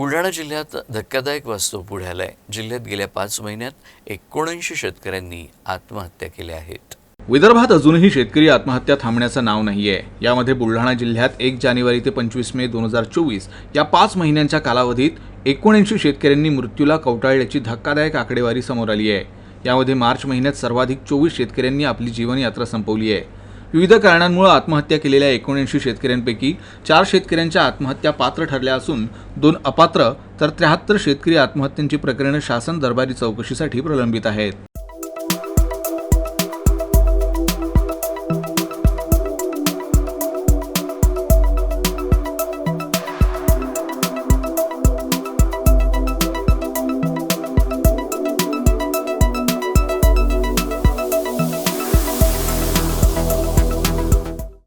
बुलढाणा जिल्ह्यात धक्कादायक वास्तव पुढे आलाय। जिल्ह्यात गेल्या 5 महिन्यात 79 शेतकऱ्यांनी आत्महत्या केल्या आहेत। विदर्भात अजूनही शेतकरी आत्महत्या थांबण्याचं नाव नाहीये। यामध्ये बुलढाणा जिल्ह्यात 1 जानेवारी ते 25 मे 2024 या 5 महिन्यांच्या कालावधीत 79 शेतकऱ्यांनी मृत्यूला कवटाळल्याची धक्कादायक आकडेवारी समोर आली आहे। यामध्ये मार्च महिन्यात सर्वाधिक 24 शेतकऱ्यांनी आपली जीवनयात्रा संपवली आहे। विविध कारणांमुळे आत्महत्या केलेल्या 79 शेतकऱ्यांपैकी 4 शेतकऱ्यांच्या आत्महत्या पात्र ठरल्या असून 2 अपात्र तर 73 शेतकरी आत्महत्यांची प्रकरणे शासन दरबारी चौकशीसाठी प्रलंबित आहेत।